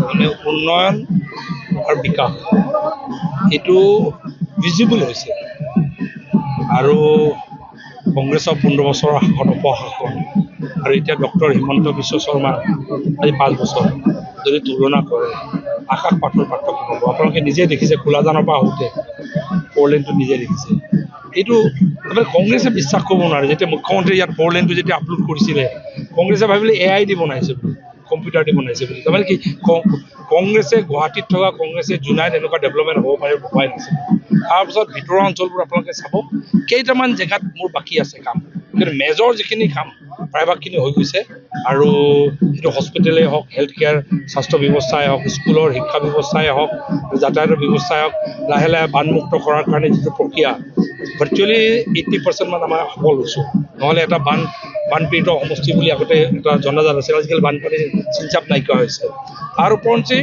মানে উন্নয়ন আৰু বিকাশ এইটো ভিজিবল হৈছে আৰু কংগ্ৰেছৰ 15 বছৰৰ শাসন অপশাসন আৰু এতিয়া ডক্টৰ হিমন্ত বিশ্ব শৰ্মা আজি 5 বছৰ যদি তুলনা কৰে আকাশ পাতালৰ পাৰ্থক্য হ'ব। আপোনালোকে নিজে দেখিছে কোলাজানৰ পৰা আহোঁতে ফ'ৰলেনটো নিজে দেখিছে। এইটো তাৰমানে কংগ্ৰেছে বিশ্বাস কৰিব নোৱাৰে। যেতিয়া মুখ্যমন্ত্ৰী ইয়াত ফ'ৰলেনটো যেতিয়া আপলোড কৰিছিলে কংগ্ৰেছে ভাবিলে AI দি বনাইছে বুলি, কম্পিউটাৰ দি বনাইছে বুলি। তাৰমানে কি কংগ্ৰেছে গুৱাহাটীত থকা কংগ্ৰেছে জোনাইত এনেকুৱা ডেভেলপমেণ্ট হ'ব পাৰে ভবাই নাছিল। তাৰপিছত ভিতৰুৱা অঞ্চলবোৰ আপোনালোকে চাব কেইটামান জেগাত মোৰ বাকী আছে কাম, কিন্তু মেজৰ যিখিনি কাম প্ৰায়ভাগখিনি হৈ গৈছে। আৰু সেইটো হস্পিটেলেই হওক, হেল্থ কেয়াৰ স্বাস্থ্য ব্যৱস্থাই হওক, স্কুলৰ শিক্ষা ব্যৱস্থাই হওক, যাতায়াতৰ ব্যৱস্থাই হওক, লাহে লাহে বানমুক্ত কৰাৰ কাৰণে যিটো প্ৰক্ৰিয়া ভাৰ্চুৱেলি 80% মান আমাৰ সফল হৈছোঁ। নহ'লে এটা বানপীড়িত সমষ্টি বুলি আগতে এটা জনাজাত আছিল, আজিকালি বানপানীৰ চিনচাপ নাইকিয়া হৈছে। তাৰ ওপৰঞ্চি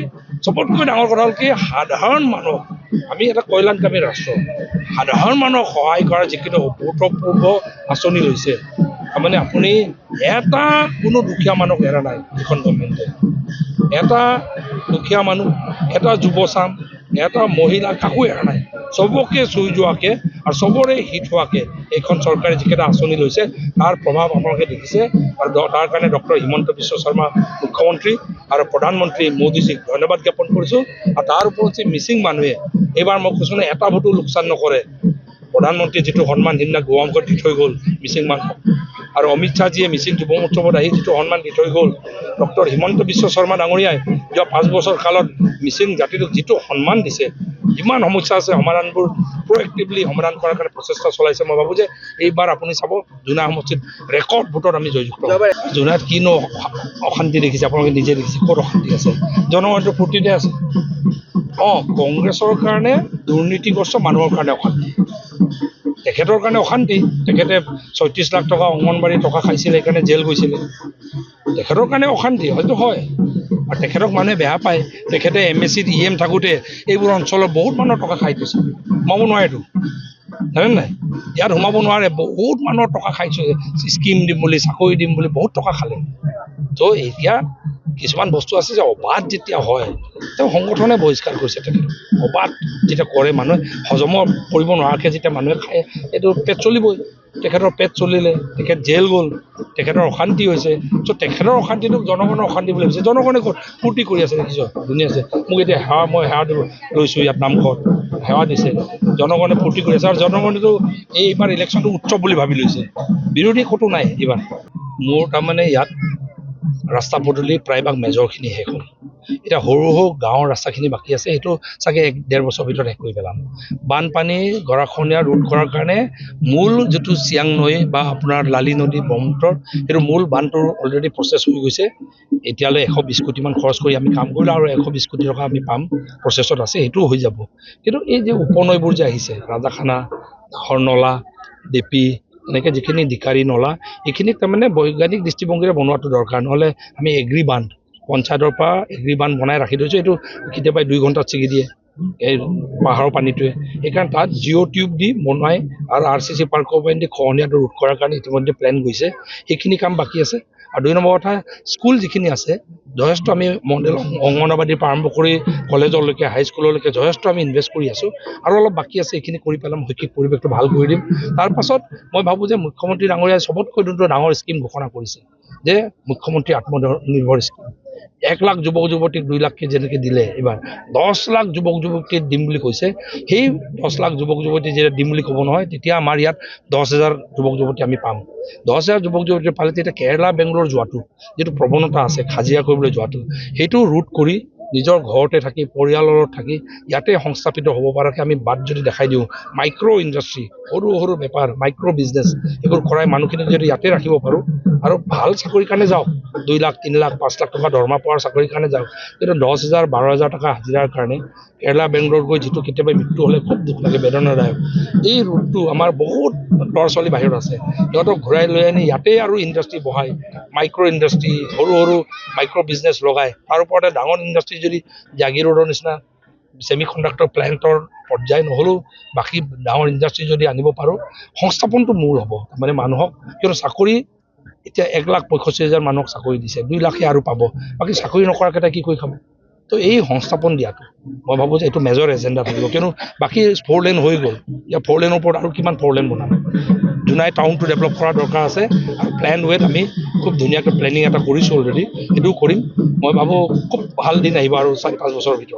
চবতকৈ ডাঙৰ কথা হ'ল কি সাধাৰণ মানুহ, আমি এটা কল্যাণকামী ৰাষ্ট্ৰ, সাধাৰণ মানুহক সহায় কৰা যিখিনি অভূতপূৰ্ব আঁচনি লৈছে। তাৰমানে আপুনি এটা কোনো দুখীয়া মানুহক এৰা নাই এইখন গভৰ্ণমেণ্টে। এটা দুখীয়া মানুহ, এটা যুৱচাম, এটা মহিলা কাকো এৰা নাই। চবকে চুই যোৱাকৈ আৰু চবৰে হিত হোৱাকৈ এইখন চৰকাৰে যিকেইটা আঁচনি লৈছে তাৰ প্ৰভাৱ আপোনালোকে দেখিছে। আৰু তাৰ কাৰণে ডক্টৰ হিমন্ত বিশ্ব শৰ্মা মুখ্যমন্ত্ৰী আৰু প্ৰধানমন্ত্ৰী মোদীজীক ধন্যবাদ জ্ঞাপন কৰিছোঁ। আৰু তাৰ ওপৰত মিচিং মানুহে এইবাৰ মই কৈছোঁ নহয়, এটা ভোটো লোকচান নকৰে। প্ৰধানমন্ত্ৰীয়ে যিটো সন্মান সিদিনা গোৱামুখত দি থৈ গ'ল মিচিং মানুহক, আৰু অমিত শ্বাহজীয়ে মিচিং যুৱ মহোৎসৱত আহি যিটো সন্মান দি থৈ গ'ল, ডক্টৰ হিমন্ত বিশ্ব শৰ্মা ডাঙৰীয়াই যোৱা 5 বছৰ কালত মিচিং জাতিটোক যিটো সন্মান দিছে, যিমান সমস্যা আছে সমাধানবোৰ প্ৰএক্টিভলি সমাধান কৰাৰ কাৰণে প্ৰচেষ্টা চলাইছে। মই ভাবোঁ যে এইবাৰ আপুনি চাব জোনাই সমষ্টিত ৰেকৰ্ড ভোটত আমি জয়যুক্ত হ'ম। জোনাইত কিনো অশান্তি দেখিছে আপোনালোকে নিজে দেখিছে, ক'ত অশান্তি আছে? জনগণটো ফূৰ্তিতে আছে। কংগ্ৰেছৰ কাৰণে দুৰ্নীতিগ্ৰস্ত মানুহৰ কাৰণে অশান্তি, তেখেতৰ কাৰণে অশান্তি। তেখেতে 36 লাখ টকা অংগনবাড়ী টকা খাইছিলে, সেইকাৰণে জেল গৈছিলে। তেখেতৰ কাৰণে অশান্তি হয়তো হয়, আৰু তেখেতক মানুহে বেয়া পায়। তেখেতে MSCত EM থাকোঁতে এইবোৰ অঞ্চলৰ বহুত মানুহৰ টকা খাই থৈছে, সোমাব নোৱাৰেতো, জানে নাই? ইয়াত সোমাব নোৱাৰে, বহুত মানুহৰ টকা খাইছে, স্কিম দিম বুলি, চাকৰি দিম বুলি বহুত টকা খালে। তো এতিয়া কিছুমান বস্তু আছে যে অবাধ যেতিয়া হয়, তেওঁ সংগঠনে বহিষ্কাৰ কৰিছে তেখেতক। অবাধ যেতিয়া কৰে মানুহে হজম কৰিব নোৱাৰাকৈ যেতিয়া মানুহে খায়, এইটো পেট চলিবই। তেখেতৰ পেট চলিলে, তেখেত জেল গ'ল, তেখেতৰ অশান্তি হৈছে। চ' তেখেতৰ অশান্তিটোক জনগণৰ অশান্তি বুলি ভাবিছে। জনগণে ফূৰ্তি কৰি আছে, দেখিছ ধুনীয়া আছে। মোক এতিয়া মই সেৱা দিব লৈছোঁ, ইয়াত নামঘৰত সেৱা দিছে, জনগণে ফূৰ্তি কৰি আছে। আৰু জনগণেতো এইবাৰ ইলেকশ্যনটো উৎসৱ বুলি ভাবি লৈছে, বিৰোধী ক'তো নাই এইবাৰ। মোৰ তাৰমানে ইয়াত ৰাস্তা পদূলি প্ৰায়ভাগ মেজৰখিনি শেষ হ'ল। এতিয়া সৰু সৰু গাঁৱৰ ৰাস্তাখিনি বাকী আছে, সেইটো চাগে 1-1.5 বছৰ ভিতৰত শেষ কৰি পেলাম। বানপানী গৰাখহনীয়া ৰোধ কৰাৰ কাৰণে মূল যিটো চিয়াং নৈ বা আপোনাৰ লালি নদী ব্ৰহ্মপুত্ৰৰ সেইটো মূল বানটোৰ অলৰেডি প্ৰচেছ হৈ গৈছে। এতিয়ালৈ 120 কোটিমান খৰচ কৰি আমি কাম কৰিলোঁ, আৰু 120 কোটি টকা আমি পাম, প্ৰচেছত আছে, সেইটোও হৈ যাব। কিন্তু এই যে উপনৈবোৰ যে আহিছে, ৰাজাখানা, হৰনলা, ডেপি, এনেকৈ যিখিনি দিকাৰী নলা, এইখিনিক তাৰমানে বৈজ্ঞানিক দৃষ্টিভংগীৰে বনোৱাটো দৰকাৰ। নহ'লে আমি এগ্ৰি বান্ধ পঞ্চায়তৰ পৰা এগ্ৰি বান্ধ বনাই ৰাখি থৈছোঁ, এইটো কেতিয়াবা 2 ঘণ্টাত ছিগি দিয়ে এই পাহাৰৰ পানীটোৱে। সেইকাৰণে তাত জিঅ' টিউব দি বনাই আৰু RCC পাৰ্কৰ পৰা দি খহনীয়াটো ৰোধ কৰাৰ কাৰণে ইতিমধ্যে প্লেন গৈছে, সেইখিনি কাম বাকী আছে। আৰু 2 নম্বৰ কথা, স্কুল যিখিনি আছে যথেষ্ট আমি মডেল অংগনবাড়ীৰ পৰা আৰম্ভ কৰি কলেজলৈকে, হাইস্কুললৈকে যথেষ্ট আমি ইনভেষ্ট কৰি আছোঁ, আৰু অলপ বাকী আছে, এইখিনি কৰি পেলাম, শৈক্ষিক পৰিৱেশটো ভাল কৰি দিম। তাৰপাছত মই ভাবোঁ যে মুখ্যমন্ত্ৰী ডাঙৰীয়াই চবতকৈ ডাঙৰ স্কিম ঘোষণা কৰিছে যে মুখ্যমন্ত্ৰী আত্মনিৰ্ভৰ স্কিম। 1 লাখ যুৱক যুৱতীক 2 লাখকৈ যেনেকৈ দিলে, এইবাৰ 10 লাখ যুৱক যুৱতীক দিম বুলি কৈছে। সেই 10 লাখ যুৱক যুৱতী যেতিয়া দিম বুলি ক'ব নহয়, তেতিয়া আমাৰ ইয়াত 10,000 যুৱক যুৱতী আমি পাম। 10,000 যুৱক যুৱতী পালে তেতিয়া কেৰেলা বেংগলোৰ যোৱাটো যিটো প্ৰৱণতা আছে, খাজিয়া কৰিবলৈ যোৱাটো, সেইটো ৰোধ কৰি নিজৰ ঘৰতে থাকি, পৰিয়ালৰ লগত থাকি ইয়াতে সংস্থাপিত হ'ব পৰাকৈ আমি বাট যদি দেখাই দিওঁ, মাইক্ৰ' ইণ্ডাষ্ট্ৰী, সৰু সৰু বেপাৰ, মাইক্ৰ' বিজনেছ এইবোৰ কৰাই মানুহখিনিক যদি ইয়াতে ৰাখিব পাৰোঁ, আৰু ভাল চাকৰিৰ কাৰণে যাওক, 2 লাখ 3 লাখ 5 লাখ টকা দৰমহা পোৱাৰ চাকৰিৰ কাৰণে যাওক, কিন্তু 10,000 12,000 টকা হাজিৰাৰ কাৰণে কেৰেলা বেংগলোৰ গৈ যিটো কেতিয়াবা মৃত্যু হ'লে খুব দুখ লাগে, বেদনাদায়ক। এই ৰোডটো আমাৰ বহুত ল'ৰা ছোৱালী বাহিৰত আছে, সিহঁতক ঘূৰাই লৈ আনি ইয়াতে আৰু ইণ্ডাষ্ট্ৰী বহাই, মাইক্ৰ' ইণ্ডাষ্ট্ৰী, সৰু সৰু মাইক্ৰ' বিজনেছ লগাই, তাৰ ওপৰতে ডাঙৰ ইণ্ডাষ্ট্ৰী যদি জাগিৰ ৰোডৰ নিচিনা ছেমি কণ্ডাক্টৰ প্লেণ্টৰ পৰ্যায় নহ'লেও বাকী ডাঙৰ ইণ্ডাষ্ট্ৰী যদি আনিব পাৰোঁ, সংস্থাপনটো মূল হ'ব। মানে মানুহক, কিয়নো চাকৰি এতিয়া 1,65,000 মানুহক চাকৰি দিছে, 2 লাখে আৰু পাব, বাকী চাকৰি নকৰাকেইটা কি কৰি খাব? তো এই সংস্থাপন দিয়াটো মই ভাবোঁ যে এইটো মেজৰ এজেণ্ডা থাকিব কিয়নো বাকী 4 লেন হৈ গ'ল এতিয়া 4 লেনৰ ওপৰত আৰু কিমান 4 লেন বনাম জোনাই টাউনটো ডেভেলপ কৰা দৰকাৰ আছে আৰু প্লেন ৱেত আমি খুব ধুনীয়াকৈ প্লেনিং এটা কৰিছোঁ অলৰেডি সেইটোও কৰিম মই ভাবোঁ খুব ভাল দিন আহিব আৰু 4-5 বছৰৰ ভিতৰত